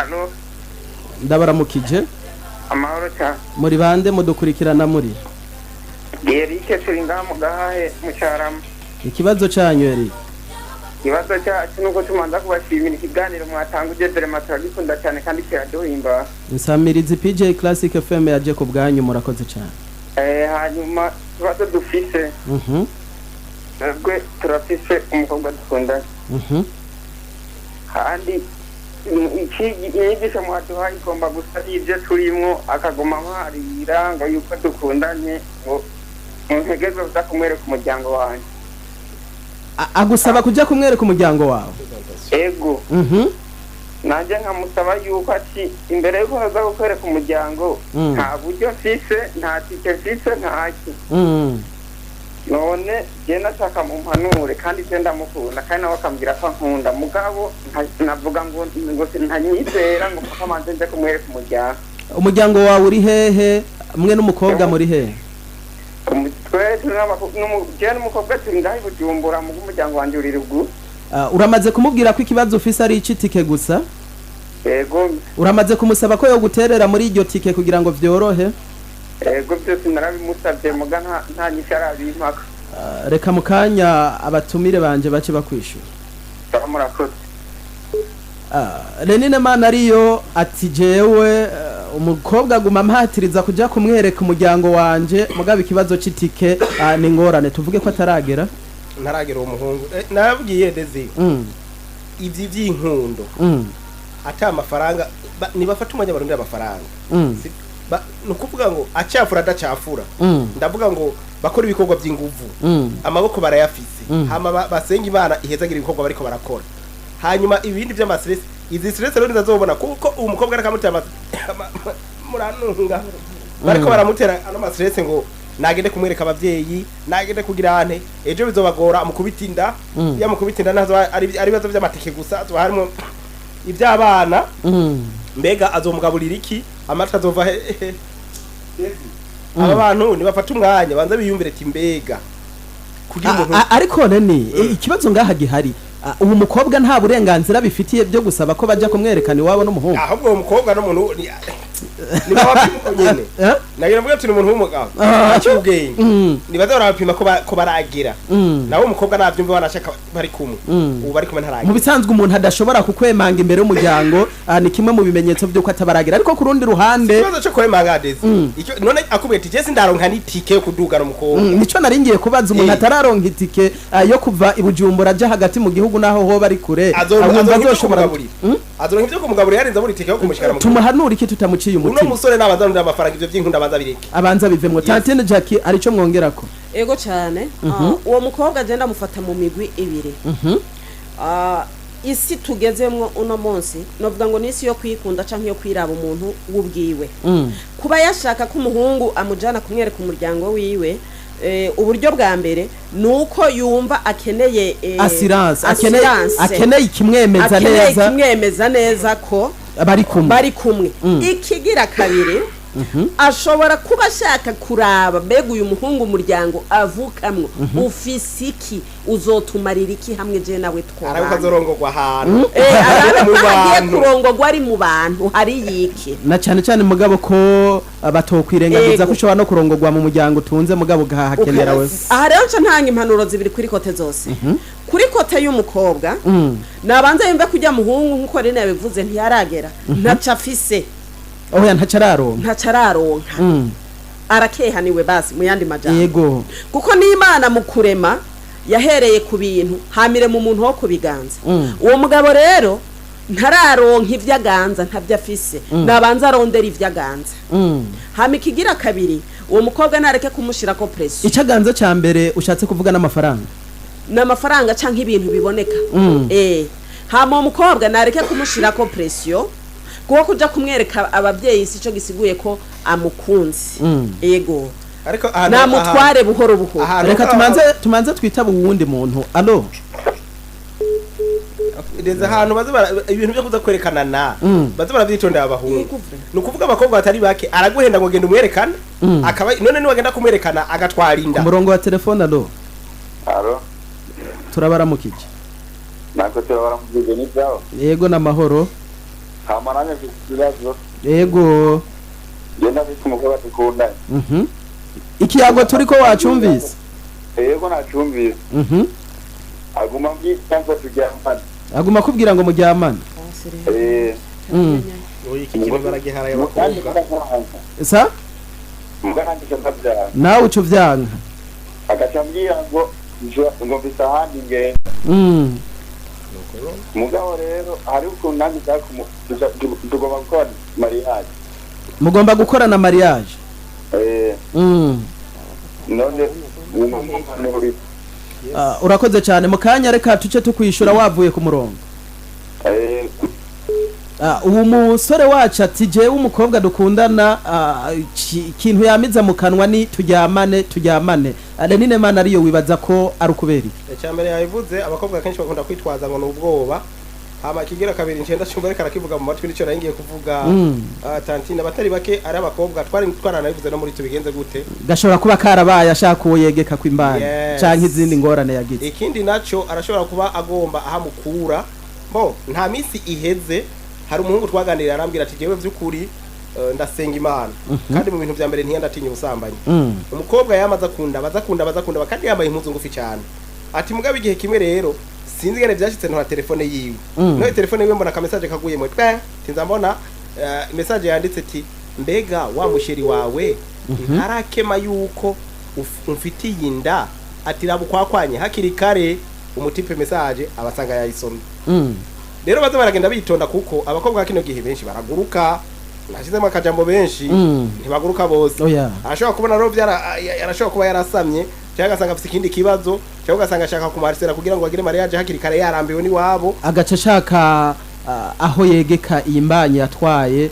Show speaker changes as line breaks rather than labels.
Alo,
ndabaramukije
amahoro cyane.
muri bande mudukurikirana muri
Yerike turi ngaha mu gahahe mu Cyarama.
ikibazo cyanyu eri
Ikibazo cyacu nuko tumanza kubashimira ikiganiro mwatanguje dore turagikunda cyane kandi kiraduhimba.
insamirizi PJ Classic FM yaje ku bwanyu murakoze cyane
Hanyuma ikibazo dufise. Nabwo turafise umukobwa dukunda. Kandi inyigisho mwaduhaye igomba gusa ibyo turimo akaguma nkarira ngo yuko dukundanye ngo ntegeze uza kumwereka umuryango wanjye.
agusaba kujya kumwereka umuryango wawe
Ego. Nanjye nkamusaba yuko ati imbere yuko aza kukwereka umuryango nta buryo mfise nta tike mfise ntaki. None je nashaka mu mpanure kandi je ndamukunda kandi nawe akambwira ko nkunda mugabo navuga ngo ntanyizera ngo papa manze nje kumwereka
umuryango wawe uri hehe mwe n'umukobwa muri hehe
n'umukobwa turi ngaho Bujumbura mu umuryango wanjye uri ruguru.
Uramaze kumubwira ko ikibazo ufise ari icitike gusa
Ego.
Uramaze kumusaba ko yo guterera muri iryo tike kugira ngo vyorohe
Ego byose narabimusabye muga nta nyishara bimpaka.
Reka mukanya abatumire banje bace bakwishura.
Murakoze.
Renine mana ariyo ati jewe umukobwa guma mpatiriza kujya kumwereka umuryango wanje mugaba ikibazo c'itike ni ngorane tuvuge ko ataragera
ntaragera uwo muhungu nabwiye Deze ivyi vyinkundo ata amafaranga nibafata umwanya barondera amafaranga nukuvuga ngo acafura adacafura ndavuga ngo bakora ibikorwa by'inguvu amaboko barayafise hama basenga Imana ihezagira ibikorwa bariko barakora hanyuma ibindi by'amastress izi stress rero ndazobona kuko uwo mukobwa arakamutera muranunga bariko baramutera ano mastress ngo nagende kumwereka abavyeyi nagende kugira ante ejo bizobagora amukubitinda yamukubitinda nazo ari bibazo by'amatike gusa zo harimo iby'abana mbega azomugaburira iki amata azova aba bantu nibafata umwanya banza biyumvire ati mbega
ariko nani ikibazo ngaha gihari ubu mukobwa nta burenganzira bifitiye byo gusaba ko bajya kumwerekana iwabo n'umuhungu
ahubwo uwo mukobwa n'umuntu ni babapima nyene nagira mvuga ati n'umuntu w'umugabo akibugenge nibaza barabapima ko baragira nawe umukobwa navyumva banashaka bari kumwe ubu bari kumwe ntaragira
mu bisanzwe umuntu adashobora kukwemanga imbere y'umuryango ni kimwe mu bimenyetso by'uko atabaragira ariko ku rundi ruhande
ikibazo cyo kwemanga Deze none akubwiye ati jesi ndaronka n'itike yo kuduga n'umukobwa
nico naringiye kubaza umuntu atararonka itike yo kuva ibujumbura aje hagati mu gihugu naho ho bari kure
azoshobora azoronka ibyo kumugaburira yarinze muri itike yo kumushikara mu
tumuhanura iki tutamuciye umutima
uno musore n'abazanira amafaranga ivyo vy'inkunda abanza bireke
abanza bivemwo Tantine Jackie arico mwongerako
ego cyane uwo mukobwa agenda mufata mu migwi ibiri isi tugezemwo uno munsi novuga ngo nisi yo kwikunda canke yo kwiraba umuntu wubwiwe kuba yashaka ko umuhungu amujana kumwereka umuryango wiwe uburyo bwa mbere nuko yumva akeneye
assurance akeneye kimwemeza neza ko bari kumwe ikigira kabiri ashobora kuba ashaka kuraba mbega uyu muhungu umuryango avukamwo ufisiki uzotumarira iki hamwe je nawe twabana
arabuka zorongogwa ahantu
aragiye kurongogwa ari mu bantu hari yiki
na cyane cyane mugabo ko batokwirengagiza ko ushobora no kurongogwa mu muryango utunze mugabo gahakenera we
aha rero nca ntanga impanuro zibiri kuri kote zose kuri kote y'umukobwa nabanza yumve kujya muhungu nkuko rene yabivuze ntiyaragera ntaca afise
oya ntacararonka
arakehaniwe basi mu yandi majambo
yego
kuko n'Imana mu kurema yahereye ku bintu hamire mu muntu wo kubiganza uwo mugabo rero ntararonka ivyaganza ntavyo afise nabanza arondera ivyaganza hama ikigira kabiri uwo mukobwa nareke kumushira ko pressure
icaganza ca mbere ushatse kuvuga n'amafaranga
canke ibintu biboneka hama umukobwa nareke kumushira ko pressure kuko kuja kumwereka abavyeyi sico gisiguye ko amukunzi ego
ariko
namutware buhoro
reka tumanze twitaba uwundi muntu allo
Deze ahantu ibintu byo kuza kwerekana baza baravyitondera abahungu nukuvuga abakobwa batari bake araguhenda ngo genda umwerekana akaba none ni wagenda kumwerekana agatwarinda
umurongo wa telefone allo turabaramukije
nako turabaramukije ni byaho
yego namahoro
hamaranye ikibazo
yego
genda bise umukobwa dukundanye
ikiyago turiko wacumvise
yego nacumvise aguma mbyitanze turyamane
aguma kubwira ngo muryamane
oyi kikino baragiharaye abakobwa
sa
mugarandisha ndabyanga
nawe uco vyanka
agacambwira ngo mbisa ahandi ngenda mugabo rero hari ukuntu nanjye tugomba gukora mariage
mugomba gukorana mariage
none
urakoze cyane mu kanya reka tuce tukwishura wavuye ku murongo ubu musore wacu ati jewe umukobwa dukundana ikintu yamiza mu kanwa ni turyamane Adenine mana ariyo wibaza ko ari ukubera
icyambere yabivuze abakobwa kenshi bakunda kwitwaza ngo n'ubwoba hama kigira kabiri ncenda cyumva reka rakivuga mu matwi nico naringiye kuvuga tantine abatari bake ari abakobwa twaranabivuze no muri tubigenze gute
gashobora kuba karabaye ashaka uwo yegeka kw'imbana canke izindi ngorane yagize
ikindi naco arashobora kuba agomba ahamukura nta misi iheze hari umuhungu twaganiriye arambwira ati jewe vy'ukuri ndasenga Imana kandi mu bintu bya mbere ntiyandatinya ubusambanyi umukobwa yamaza kunda kandi yambaye impuzu ngufi cyane ati mugabe igihe kimwe rero sinzi ngene byashitse no telefone yiwe no telefone yiwe mbona ka message kaguye mu tinza mbona message yanditse ati mbega wa musheri wawe ntarakema yuko umfitiye inda ati rabu kwakwanye hakiri kare umutipe message abasanga yayisomye rero baza baragenda bitonda kuko abakobwa kino gihe benshi baraguruka nashizemo akajambo benshi ntibaguruka bose arashobora kubona rero yarashobora kuba yarasamye cyangwa gasanga afite ikindi kibazo cyangwa gasanga ashaka kumarisera kugira ngo agire mariage hakiri kare yarambiwe ni wabo
agaca ashaka aho yegeka iyi mbanye yatwaye